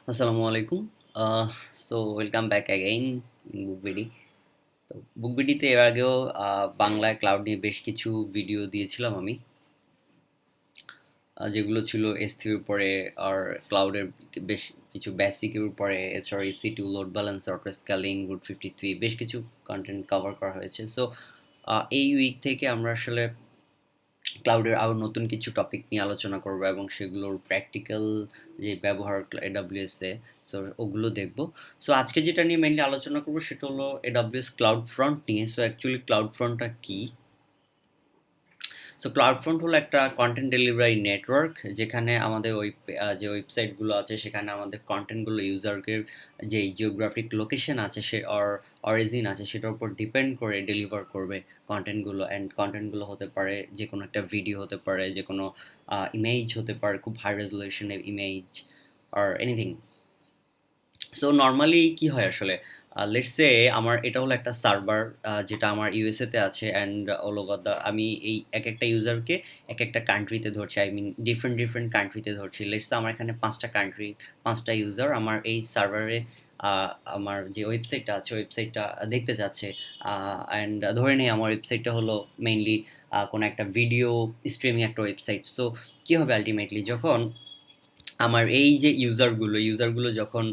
আসসালামু আলাইকুম। Ah so welcome back again in BookBD. তো বুকবিডিতে এর আগেও বাংলায় ক্লাউড নিয়ে বেশ কিছু ভিডিও দিয়েছিলাম আমি, যেগুলো ছিল S3 এর উপরে আর ক্লাউডের বেশ কিছু বেসিকের উপরে, এছাড়া EC2, load balance, auto scaling, route 53 বেশ কিছু কন্টেন্ট কভার করা হয়েছে। সো এই উইক থেকে আমরা আসলে ক্লাউডের আরও নতুন কিছু টপিক নিয়ে আলোচনা করব এবং সেগুলোর প্র্যাকটিক্যাল যে ব্যবহার AWS এ, সো ওগুলো দেখব। সো আজকে যেটা নিয়ে মেইনলি আলোচনা করব সেটা হলো AWS CloudFront নিয়ে। সো অ্যাকচুয়ালি CloudFrontটা কি? সো ক্লাউডফ্রন্ট হলো একটা কন্টেন্ট ডেলিভারি নেটওয়ার্ক, যেখানে আমাদের যে ওয়েবসাইটগুলো আছে সেখানে আমাদের কন্টেন্টগুলো ইউজারকে যে জিওগ্রাফিক লোকেশন আছে সে অরিজিন আছে সেটার উপর ডিপেন্ড করে ডেলিভার করবে কন্টেন্টগুলো। অ্যান্ড কন্টেন্টগুলো হতে পারে যে কোনো একটা ভিডিও, হতে পারে যে কোনো ইমেজ, হতে পারে খুব হাই রেজলিউশনের ইমেজ আর এনিথিং। সো নর্মালি কি হয় আসলে, লেটস সে আমার এটা হলো একটা সার্ভার যেটা আমার ইউএসএ তে আছে, অ্যান্ড অল ওভার দ্য আমি এই এক একটা ইউজারকে এক একটা কান্ট্রিতে ধরছি, আই মিন ডিফারেন্ট ডিফারেন্ট কান্ট্রিতে ধরছি। লেটস সে আমার এখানে 5টা কান্ট্রি, 5টা ইউজার আমার এই সার্ভারে আমার যে ওয়েবসাইটটা আছে ওয়েবসাইটটা দেখতে চাচ্ছে। অ্যান্ড ধরে নেই আমার ওয়েবসাইটটা হলো মেইনলি কোনো একটা ভিডিও স্ট্রিমিং একটা ওয়েবসাইট। সো কী হবে আলটিমেটলি, যখন আমার এই যে ইউজারগুলো যখন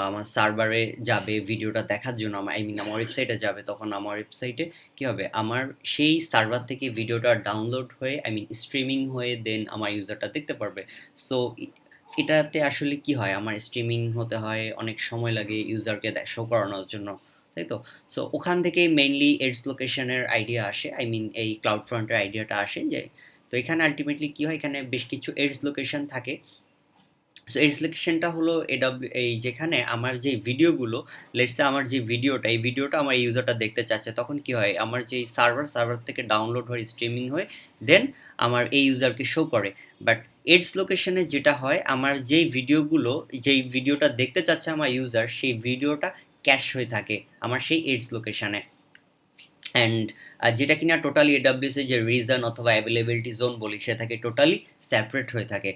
আমার সার্ভারে যাবে ভিডিওটা দেখার জন্য, আই মিন আমার ওয়েবসাইটে যাবে, তখন আমার ওয়েবসাইটে কী হবে, আমার সেই সার্ভার থেকে ভিডিওটা ডাউনলোড হয়ে, আই মিন স্ট্রিমিং হয়ে দেন আমার ইউজারটা দেখতে পারবে। সো এটাতে আসলে কি হয়, আমার স্ট্রিমিং হতে হয়, অনেক সময় লাগে ইউজারকে শো করানোর জন্য, তাই তো? সো ওখান থেকেই মেইনলি এডস লোকেশনের আইডিয়া আসে, আই মিন এই ক্লাউড ফ্রন্টের আইডিয়াটা আসে যে, তো এখানে আলটিমেটলি কী হয়, এখানে বেশ কিছু এডস লোকেশন থাকে। সো এই সিলেকশনটা হলো এই যেখানে আমার যে ভিডিওগুলো, লেটস সে আমার যে ভিডিওটা এই ভিডিওটা আমার ইউজারটা দেখতে চাচ্ছে, তখন কি হয়, আমার যে সার্ভার থেকে ডাউনলোড হয়ে স্ট্রিমিং হয়ে দেন আমার এই ইউজারকে শো করে। বাট এডস লোকেশনে যেটা হয়, আমার যেই ভিডিওটা দেখতে চাচ্ছে আমার ইউজার, সেই ভিডিওটা ক্যাশ হয়ে থাকে আমার সেই এডস লোকেশনে। অ্যান্ড যেটা কিনা টোটালি এডাব্লিউএস এর যে রিজন অথবা অ্যাভেলেবিলিটি জোন বলি, সে থাকে টোটালি সেপারেট হয়ে থাকে।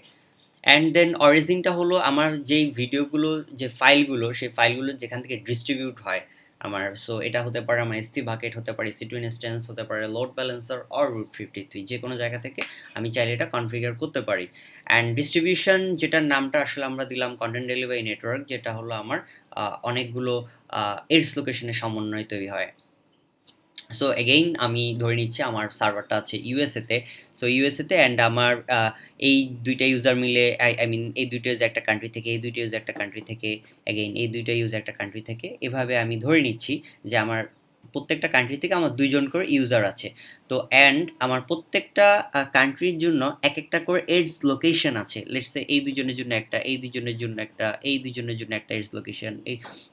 অ্যান্ড দেন অরিজিনটা হলো আমার যেই ভিডিওগুলো, যে ফাইলগুলো, সেই ফাইলগুলো যেখান থেকে ডিস্ট্রিবিউট হয় আমার। সো এটা হতে পারে আমার এসটি বাকেট, হতে পারে EC2 ইনস্ট্যান্স, হতে পারে লোড ব্যালেন্সার অর রুট 53, যে কোনো জায়গা থেকে আমি চাইলে এটা কনফিগার করতে পারি। অ্যান্ড ডিস্ট্রিবিউশন যেটার নামটা আসলে আমরা দিলাম কন্টেন্ট ডেলিভারি নেটওয়ার্ক, যেটা হলো আমার অনেকগুলো এডস লোকেশনের সমন্বয়ে তৈরি হয়। সো এগেইন আমি ধরে নিচ্ছি আমার সার্ভারটা আছে ইউএসএতে। সো ইউএসএতে অ্যান্ড আমার এই দুইটা ইউজার মিলে, আই মিন এই দুইটা ইউজার একটা কান্ট্রি থেকে, এই দুইটা ইউজার একটা কান্ট্রি থেকে, এগেইন এই দুইটা ইউজার একটা কান্ট্রি থেকে, এভাবে আমি ধরে নিচ্ছি যে আমার প্রত্যেকটা কান্ট্রি থেকে আমার 2 জন করে ইউজার আছে। তো অ্যান্ড আমার প্রত্যেকটা কান্ট্রির জন্য এক একটা করে এডস লোকেশন আছে। লেটস সে এই 2 জনের জন্য একটা, এই 2 জনের জন্য একটা, এই 2 জনের জন্য একটা এডস লোকেশন।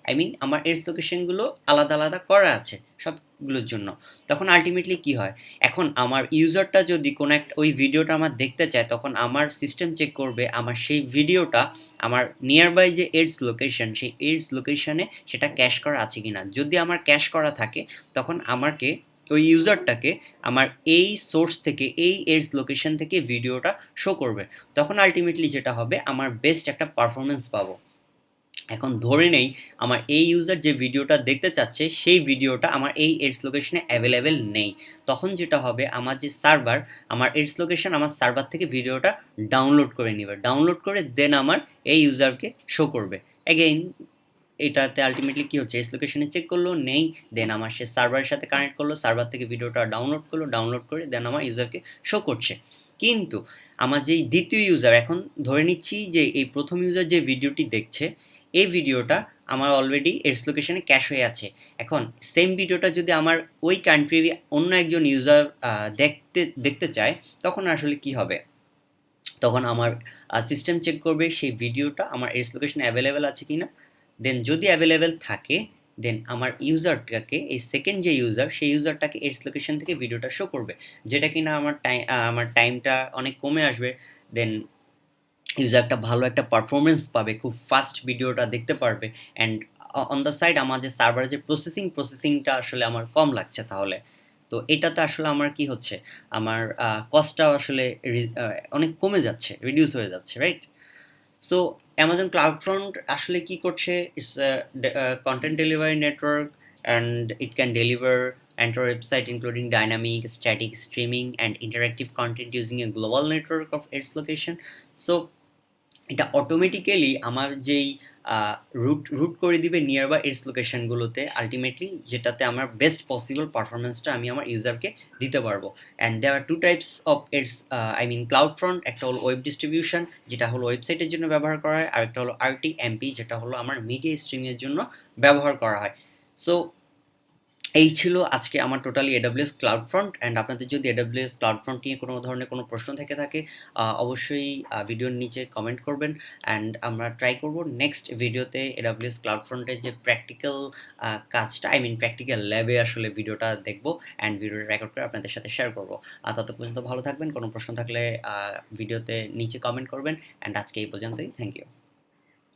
আই মিন আমার এডস লোকেশনগুলো আলাদা আলাদা করা আছে সবগুলোর জন্য। তখন আলটিমেটলি কি হয়, এখন আমার ইউজারটা যদি কোনো একটা ওই ভিডিওটা আমার দেখতে চায়, তখন আমার সিস্টেম চেক করবে আমার সেই ভিডিওটা আমার নিয়ার বাই যে এডস লোকেশন, সেই এডস লোকেশনে সেটা ক্যাশ করা আছে কিনা। যদি আমার ক্যাশ করা থাকে, তখন আমাকে ওই ইউজারটাকে আমার এই সোর্স থেকে, এই এডস লোকেশন থেকে ভিডিওটা শো করবে। তখন আলটিমেটলি যেটা হবে, আমার বেস্ট একটা পারফরমেন্স পাবো। এখন ধরে নেই আমার এই ইউজার যে ভিডিওটা দেখতে চাচ্ছে, সেই ভিডিওটা আমার এই এডস লোকেশনে অ্যাভেলেবেল নেই। তখন যেটা হবে, আমার যে সার্ভার, আমার এডস লোকেশন আমার সার্ভার থেকে ভিডিওটা ডাউনলোড করে নেবে, ডাউনলোড করে দেন আমার এই ইউজারকে শো করবে। অ্যাগেইন এটাতে আলটিমেটলি কী হচ্ছে, এডস লোকেশনে চেক করলো নেই, দেন আমার সে সার্ভারের সাথে কানেক্ট করলো, সার্ভার থেকে ভিডিওটা ডাউনলোড করলো, ডাউনলোড করে দেন আমার ইউজারকে শো করছে। কিন্তু আমার যেই দ্বিতীয় ইউজার, এখন ধরে নিচ্ছি যে এই প্রথম ইউজার যে ভিডিওটি দেখছে, এই ভিডিওটা আমার অলরেডি এডস লোকেশনে ক্যাশ হয়ে আছে। এখন সেম ভিডিওটা যদি আমার ওই কান্ট্রির অন্য একজন ইউজার দেখতে চায়, তখন আসলে কি হবে, তখন আমার সিস্টেম চেক করবে সেই ভিডিওটা আমার এডস লোকেশনে অ্যাভেলেবেল আছে কিনা। দেন যদি অ্যাভেলেবেল থাকে, দেন আমার ইউজারটাকে, এই সেকেন্ড যে ইউজার, সেই ইউজারটাকে এডস লোকেশন থেকে ভিডিওটা শো করবে, যেটা কিনা আমার টাইমটা অনেক কমে আসবে। দেন ইউজার একটা ভালো একটা পারফরমেন্স পাবে, খুব ফাস্ট ভিডিওটা দেখতে পারবে। অ্যান্ড অন দ্য সাইড আমার যে সার্ভারে যে প্রসেসিংটা আসলে আমার কম লাগছে তাহলে। তো এটাতে আসলে আমার কি হচ্ছে, আমার কস্টটাও আসলে অনেক কমে যাচ্ছে, রিডিউস হয়ে যাচ্ছে, রাইট? সো অ্যামাজন ক্লাউডফ্রন্ট আসলে কি করছে, it's content delivery network and it can deliver entire website including dynamic, static, streaming and interactive content using a global network of its location. So এটা অটোমেটিক্যালি আমার যেই রুট রুট করে দিবে near by it's লোকেশনগুলোতে, ultimately যেটাতে আমার best possible পারফরমেন্সটা আমি আমার ইউজারকে দিতে পারবো। And there are two types of it's I mean cloud front, একটা হলো ওয়েব ডিস্ট্রিবিউশন যেটা হলো ওয়েবসাইটের জন্য ব্যবহার করা হয়, আর একটা হলো আরটিএমপি যেটা হলো আমার মিডিয়া স্ট্রিমিংয়ের জন্য ব্যবহার করা হয়। সো এই ছিল আজকে আমার টোটালি AWS CloudFront। অ্যান্ড আপনাদের যদি AWS CloudFront নিয়ে কোনো ধরনের কোনো প্রশ্ন থেকে থাকে অবশ্যই ভিডিওর নিচে কমেন্ট করবেন। অ্যান্ড আমরা ট্রাই করব নেক্সট ভিডিওতে AWS CloudFront-এর যে প্র্যাকটিক্যাল কাজটা, আই মিন প্র্যাকটিক্যাল ল্যাবে আসলে ভিডিওটা দেখবো অ্যান্ড ভিডিওটা রেকর্ড করে আপনাদের সাথে শেয়ার করবো। ততক্ষণ পর্যন্ত ভালো থাকবেন। কোনো প্রশ্ন থাকলে ভিডিওতে নিচে কমেন্ট করবেন। অ্যান্ড আজকে এই পর্যন্তই। Thank you.